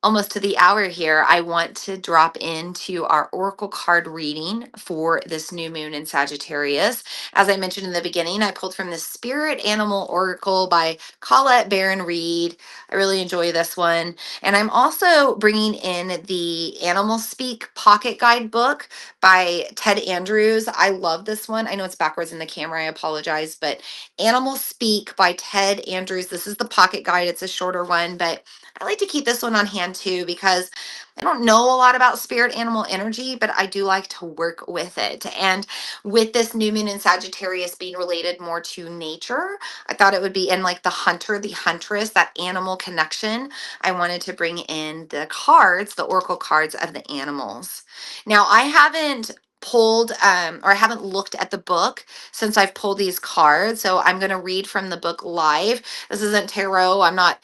almost to the hour here. I want to drop into our oracle card reading for this new moon in Sagittarius. As I mentioned in the beginning, I pulled from the Spirit Animal Oracle by Colette Baron Reed. I really enjoy this one. And I'm also bringing in the Animal Speak Pocket Guide book by Ted Andrews. I love this one. I know it's backwards in the camera. I apologize, but Animal Speak by Ted Andrews. This is the pocket guide. It's a shorter one, but I like to keep this one on hand too because I don't know a lot about spirit animal energy, but I do like to work with it. And with this new moon in Sagittarius being related more to nature, I thought it would be in like the hunter, the huntress, that animal connection. I wanted to bring in the cards, the oracle cards of the animals. Now, I haven't pulled or I haven't looked at the book since I've pulled these cards. So I'm going to read from the book live. This isn't tarot. I'm not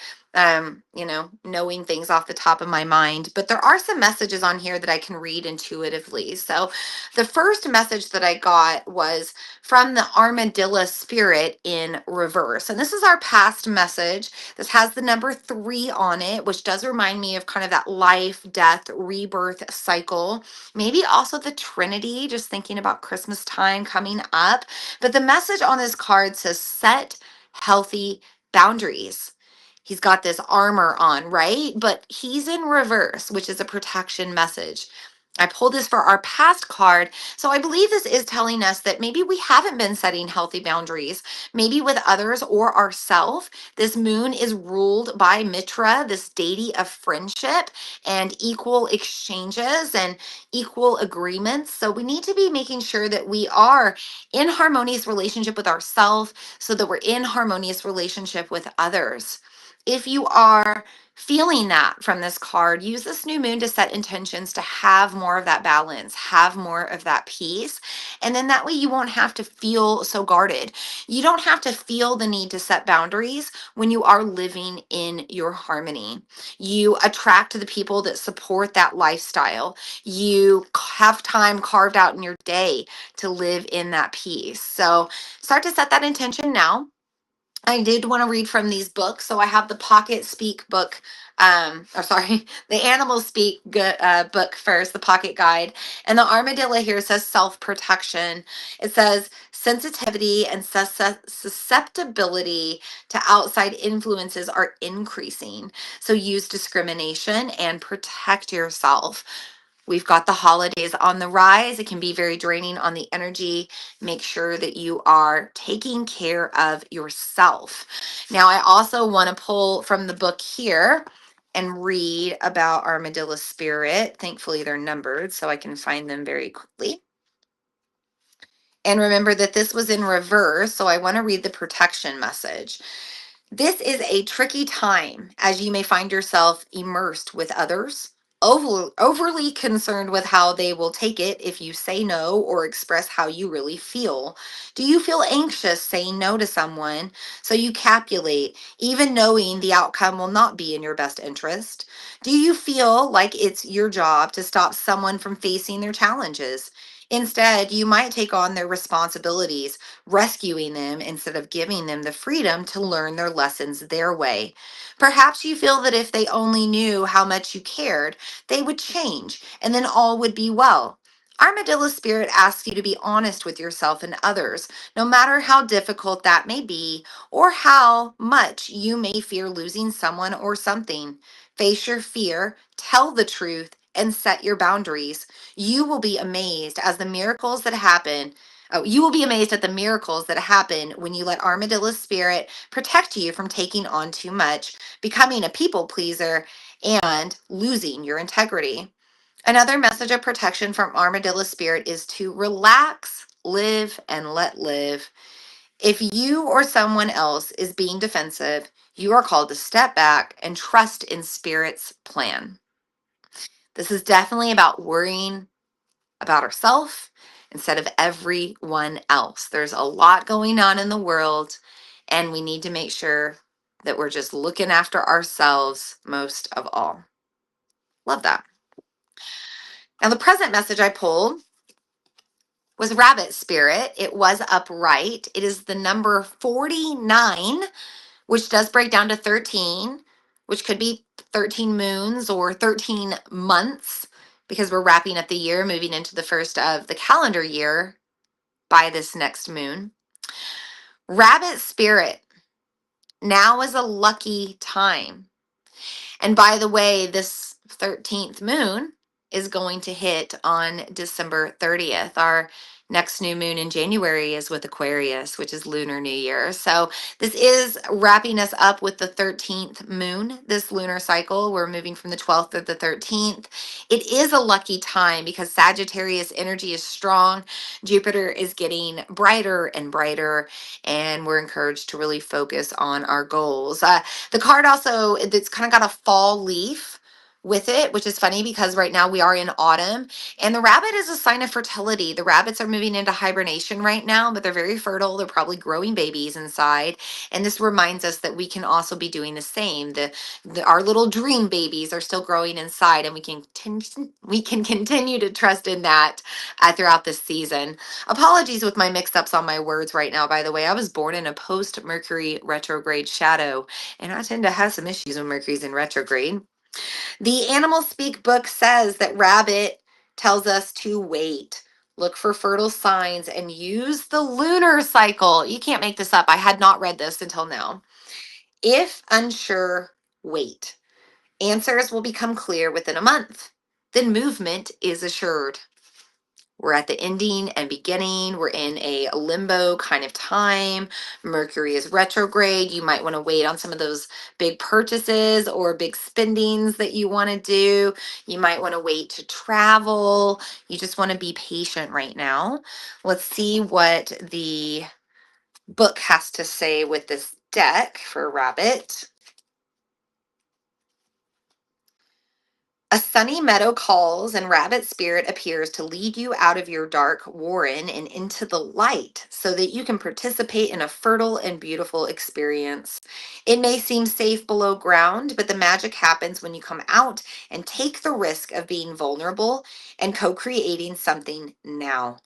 knowing things off the top of my mind, but there are some messages on here that I can read intuitively. So the first message that I got was from the armadillo spirit in reverse. And this is our past message. This has the number 3 on it, which does remind me of kind of that life, death, rebirth cycle. Maybe also the Trinity, just thinking about Christmas time coming up. But the message on this card says set healthy boundaries. He's got this armor on, right? But he's in reverse, which is a protection message. I pulled this for our past card. So I believe this is telling us that maybe we haven't been setting healthy boundaries, maybe with others or ourselves. This moon is ruled by Mitra, this deity of friendship and equal exchanges and equal agreements. So we need to be making sure that we are in harmonious relationship with ourselves so that we're in harmonious relationship with others. If you are feeling that from this card, use this new moon to set intentions to have more of that balance, have more of that peace. And then that way you won't have to feel so guarded. You don't have to feel the need to set boundaries when you are living in your harmony. You attract the people that support that lifestyle. You have time carved out in your day to live in that peace. So start to set that intention now. I did want to read from these books. So I have the Pocket Speak book, or sorry, the Animal Speak book first, the Pocket Guide. And the armadillo here says self-protection. It says sensitivity and susceptibility to outside influences are increasing. So use discrimination and protect yourself. We've got the holidays on the rise. It can be very draining on the energy. Make sure that you are taking care of yourself. Now, I also want to pull from the book here, and read about Armadillo Spirit. Thankfully, they're numbered, so I can find them very quickly. And remember that this was in reverse, so I want to read the protection message. This is a tricky time as you may find yourself immersed with others, overly concerned with how they will take it if you say no or express how you really feel. Do you feel anxious saying no to someone so you capitulate, even knowing the outcome will not be in your best interest? Do you feel like it's your job to stop someone from facing their challenges? Instead, you might take on their responsibilities, rescuing them instead of giving them the freedom to learn their lessons their way. Perhaps you feel that if they only knew how much you cared, they would change and then all would be well. Armadillo Spirit asks you to be honest with yourself and others, no matter how difficult that may be or how much you may fear losing someone or something. Face your fear, tell the truth, and set your boundaries. You will be amazed as the miracles that happen. Oh, you will be amazed at the miracles that happen when you let Armadillo Spirit protect you from taking on too much, becoming a people pleaser, and losing your integrity. Another message of protection from Armadillo Spirit is to relax, live, and let live. If you or someone else is being defensive, you are called to step back and trust in Spirit's plan. This is definitely about worrying about ourselves instead of everyone else. There's a lot going on in the world, and we need to make sure that we're just looking after ourselves most of all. Love that. Now, the present message I pulled was Rabbit Spirit. It was upright. It is the number 49, which does break down to 13, which could be 13 moons or 13 months because we're wrapping up the year, moving into the first of the calendar year by this next moon. Rabbit Spirit, now is a lucky time. And by the way, this 13th moon is going to hit on December 30th. Our next new moon in January is with Aquarius, which is Lunar New Year. So this is wrapping us up with the 13th moon, this lunar cycle. We're moving from the 12th to the 13th. It is a lucky time because Sagittarius energy is strong. Jupiter is getting brighter and brighter, and we're encouraged to really focus on our goals. The card also, it's kind of got a fall leaf with it, which is funny because right now we are in autumn, and the rabbit is a sign of fertility. The rabbits are moving into hibernation right now, but they're very fertile. They're probably growing babies inside, and this reminds us that we can also be doing the same. Our little dream babies are still growing inside, and we can continue to trust in that throughout this season. Apologies with my mix-ups on my words right now, by the way. I was born in a post-Mercury retrograde shadow, and I tend to have some issues when Mercury's in retrograde. The Animal Speak book says that rabbit tells us to wait, look for fertile signs, and use the lunar cycle. You can't make this up. I had not read this until now. If unsure, wait. Answers will become clear within a month. Then movement is assured. We're at the ending and beginning. We're in a limbo kind of time. Mercury is retrograde. You might want to wait on some of those big purchases or big spendings that you want to do. You might want to wait to travel. You just want to be patient right now. Let's see what the book has to say with this deck for Rabbit. A sunny meadow calls, and Rabbit Spirit appears to lead you out of your dark warren and into the light so that you can participate in a fertile and beautiful experience. It may seem safe below ground, but the magic happens when you come out and take the risk of being vulnerable and co creating something now.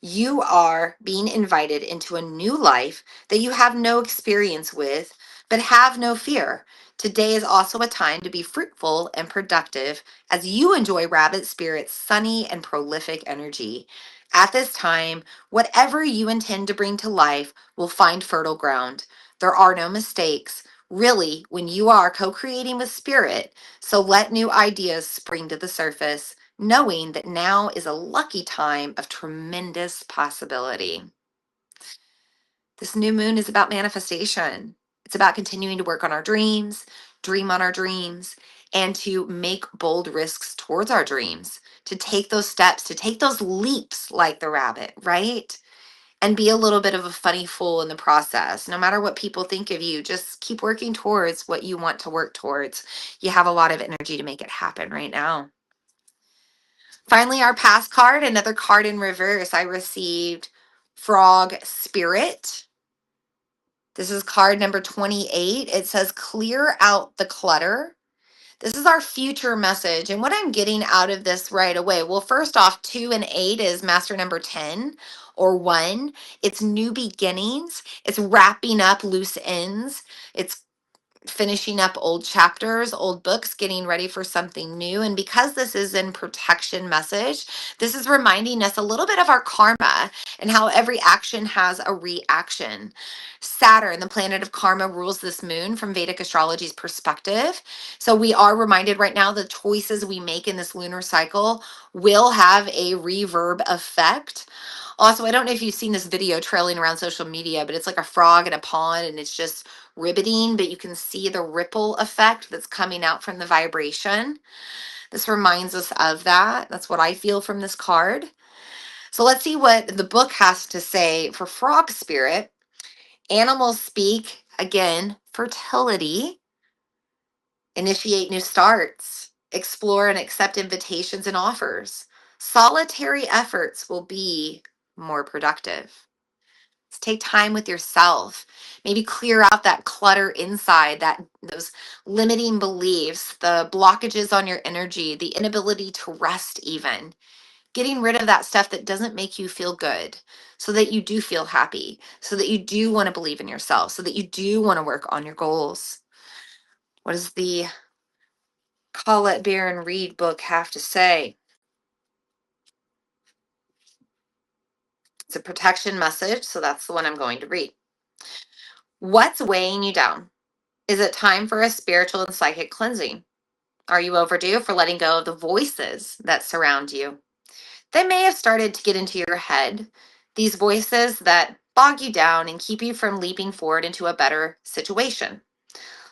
You are being invited into a new life that you have no experience with, but have no fear. Today is also a time to be fruitful and productive as you enjoy Rabbit Spirit's sunny and prolific energy. At this time, whatever you intend to bring to life will find fertile ground. There are no mistakes, really, when you are co creating with Spirit, so let new ideas spring to the surface, knowing that now is a lucky time of tremendous possibility. This new moon is about manifestation. It's about continuing to work on our dreams, dream on our dreams, and to make bold risks towards our dreams, to take those steps, to take those leaps like the rabbit, right? And be a little bit of a funny fool in the process. No matter what people think of you, just keep working towards what you want to work towards. You have a lot of energy to make it happen right now. Finally, our past card, another card in reverse. I received Frog Spirit. This is card number 28. It says, clear out the clutter. This is our future message. And what I'm getting out of this right away, well, first off, 2 and 8 is master number 10 or 1. It's new beginnings. It's wrapping up loose ends. It's finishing up old chapters, old books, getting ready for something new. And because this is in protection message, this is reminding us a little bit of our karma and how every action has a reaction. Saturn, the planet of karma, rules this moon from Vedic astrology's perspective. So we are reminded right now the choices we make in this lunar cycle will have a reverb effect. Also, I don't know if you've seen this video trailing around social media, but it's like a frog in a pond and it's just ribbiting, but you can see the ripple effect that's coming out from the vibration. This reminds us of that. That's what I feel from this card. So let's see what the book has to say for Frog Spirit. Animals speak, again, fertility, initiate new starts, explore and accept invitations and offers. Solitary efforts will be more productive. Take time with yourself. Maybe clear out that clutter inside, that those limiting beliefs, the blockages on your energy, the inability to rest even. Getting rid of that stuff that doesn't make you feel good so that you do feel happy, so that you do want to believe in yourself, so that you do want to work on your goals. What does the Colette Baron Reed book have to say? It's a protection message, so that's the one I'm going to read. What's weighing you down? Is it time for a spiritual and psychic cleansing? Are you overdue for letting go of the voices that surround you? They may have started to get into your head, these voices that bog you down and keep you from leaping forward into a better situation.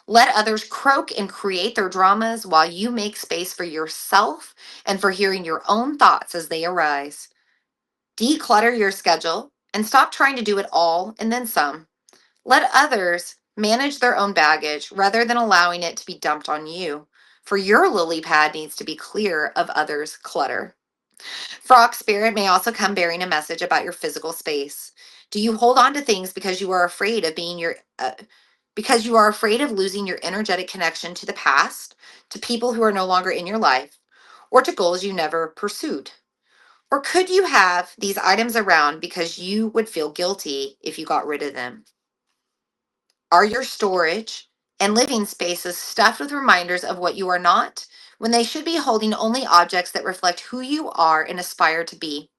Let others croak and create their dramas while you make space for yourself and for hearing your own thoughts as they arise. Declutter your schedule and stop trying to do it all and then some. Let others manage their own baggage rather than allowing it to be dumped on you. For your lily pad needs to be clear of others' clutter. Frog Spirit may also come bearing a message about your physical space. Do you hold on to things because you are afraid of because you are afraid of losing your energetic connection to the past, to people who are no longer in your life, or to goals you never pursued? Or could you have these items around because you would feel guilty if you got rid of them? Are your storage and living spaces stuffed with reminders of what you are not, when they should be holding only objects that reflect who you are and aspire to be?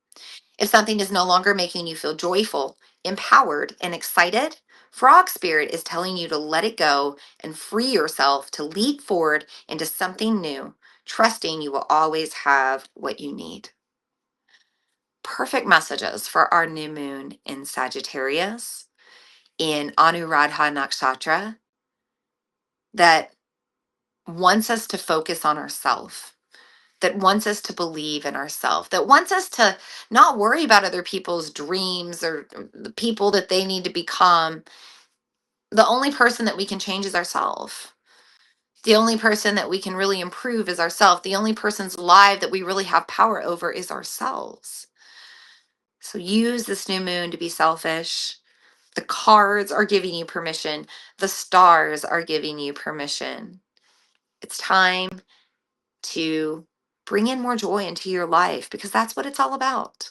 If something is no longer making you feel joyful, empowered, and excited, Frog Spirit is telling you to let it go and free yourself to leap forward into something new, trusting you will always have what you need. Perfect messages for our new moon in Sagittarius, in Anuradha Nakshatra, that wants us to focus on ourselves, that wants us to believe in ourselves, that wants us to not worry about other people's dreams or the people that they need to become. The only person that we can change is ourselves. The only person that we can really improve is ourselves. The only person's life that we really have power over is ourselves. So use this new moon to be selfish. The cards are giving you permission. The stars are giving you permission. It's time to bring in more joy into your life because that's what it's all about.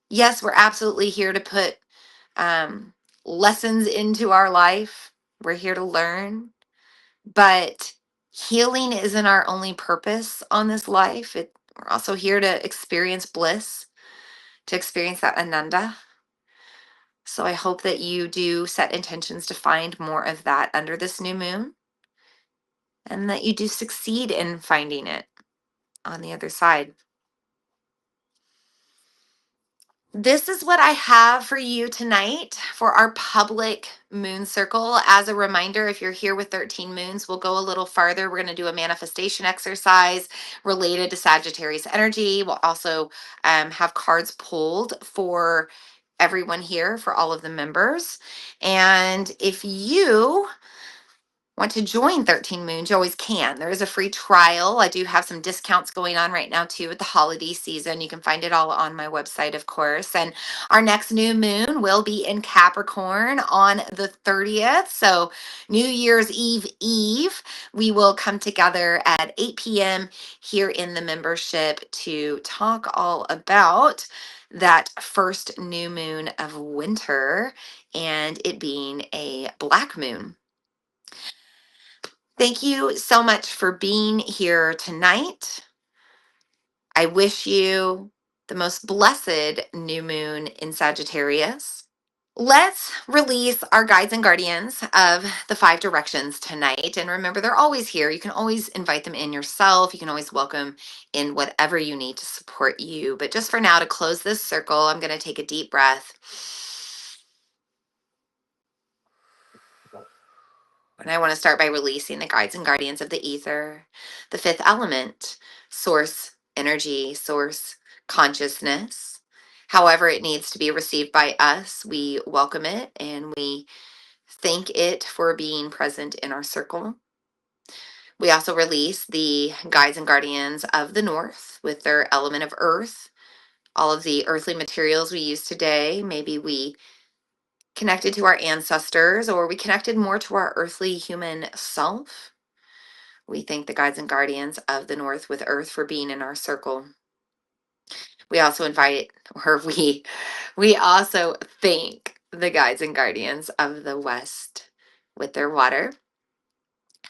Yes, we're absolutely here to put lessons into our life. We're here to learn, but healing isn't our only purpose on this life. We're also here to experience bliss, to experience that ananda. So I hope that you do set intentions to find more of that under this new moon and that you do succeed in finding it on the other side. This is what I have for you tonight for our public moon circle. As a reminder, if you're here with 13 moons, we'll go a little farther. We're going to do a manifestation exercise related to Sagittarius energy. We'll also have cards pulled for everyone here, for all of the members. And if you want to join 13 Moons, you always can. There is a free trial. I do have some discounts going on right now too with the holiday season. You can find it all on my website, of course. And our next new moon will be in Capricorn on the 30th. So New Year's Eve, we will come together at 8 p.m. here in the membership to talk all about that first new moon of winter and it being a black moon. Thank you so much for being here tonight. I wish you the most blessed new moon in Sagittarius. Let's release our guides and guardians of the 5 directions tonight. And remember, they're always here. You can always invite them in yourself. You can always welcome in whatever you need to support you. But just for now, to close this circle, I'm going to take a deep breath. And I want to start by releasing the guides and guardians of the ether, the 5th element, source energy, source consciousness. However, it needs to be received by us. We welcome it and we thank it for being present in our circle. We also release the guides and guardians of the north with their element of earth. All of the earthly materials we use today, maybe we connected to our ancestors or we connected more to our earthly human self. We thank the guides and guardians of the north with earth for being in our circle. We also we also thank the guides and guardians of the west with their water,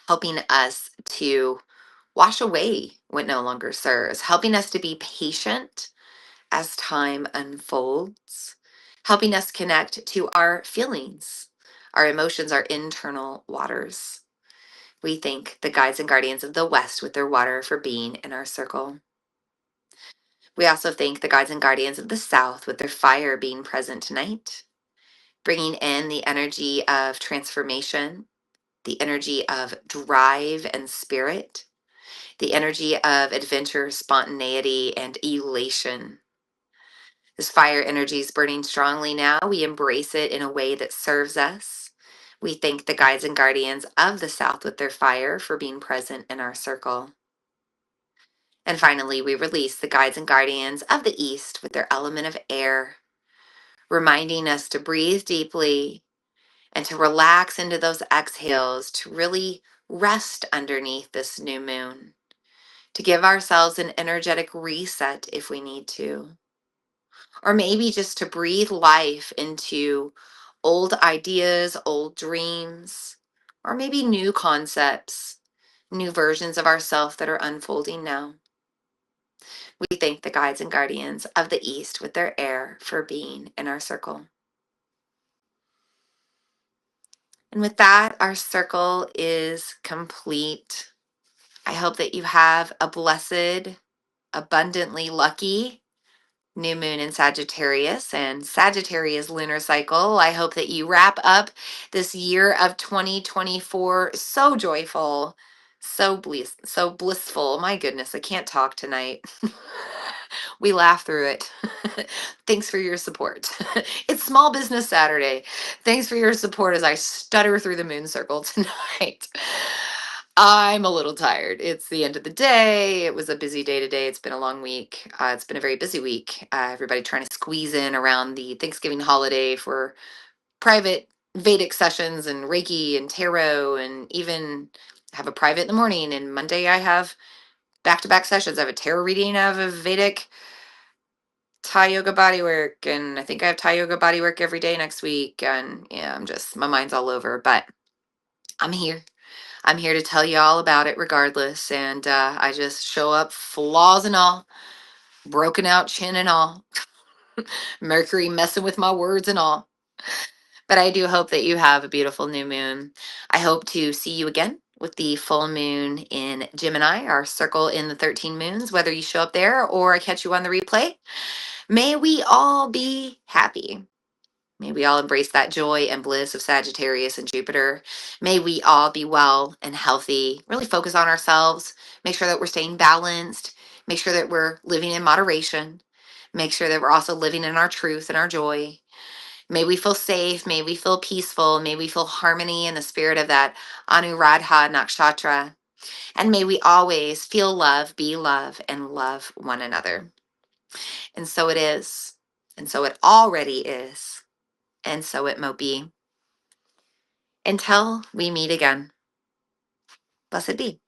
helping us to wash away what no longer serves, helping us to be patient as time unfolds, helping us connect to our feelings, our emotions, our internal waters. We thank the guides and guardians of the West with their water for being in our circle. We also thank the guides and guardians of the South with their fire being present tonight, bringing in the energy of transformation, the energy of drive and spirit, the energy of adventure, spontaneity, and elation. This fire energy is burning strongly now. We embrace it in a way that serves us. We thank the guides and guardians of the South with their fire for being present in our circle. And finally, we release the guides and guardians of the East with their element of air, reminding us to breathe deeply and to relax into those exhales, to really rest underneath this new moon, to give ourselves an energetic reset if we need to, or maybe just to breathe life into old ideas, old dreams, or maybe new concepts, new versions of ourselves that are unfolding now. We thank the guides and guardians of the East with their air for being in our circle. And with that, our circle is complete. I hope that you have a blessed, abundantly lucky new moon in Sagittarius and Sagittarius lunar cycle. I hope that you wrap up this year of 2024 so joyful, so blissful. My goodness, I can't talk tonight. We laugh through it. Thanks for your support. It's Small Business Saturday. Thanks for your support as I stutter through the moon circle tonight. I'm a little tired. It's the end of the day. It was a busy day today. It's been a long week. It's been a very busy week. Everybody trying to squeeze in around the Thanksgiving holiday for private Vedic sessions and Reiki and tarot, and even have a private in the morning. And Monday I have back-to-back sessions. I have a tarot reading, I have a Vedic Thai yoga bodywork, and I think I have Thai yoga bodywork every day next week. And yeah, my mind's all over, but I'm here. I'm here to tell you all about it regardless. And I just show up, flaws and all, broken out chin and all, Mercury messing with my words and all. But I do hope that you have a beautiful new moon. I hope to see you again with the full moon in Gemini, our circle in the 13 moons, whether you show up there or I catch you on the replay. May we all be happy. May we all embrace that joy and bliss of Sagittarius and Jupiter. May we all be well and healthy, really focus on ourselves, make sure that we're staying balanced, make sure that we're living in moderation, make sure that we're also living in our truth and our joy. May we feel safe, may we feel peaceful, may we feel harmony in the spirit of that Anuradha Nakshatra. And may we always feel love, be love, and love one another. And so it is. And so it already is. And so it mo be. Until we meet again, blessed be.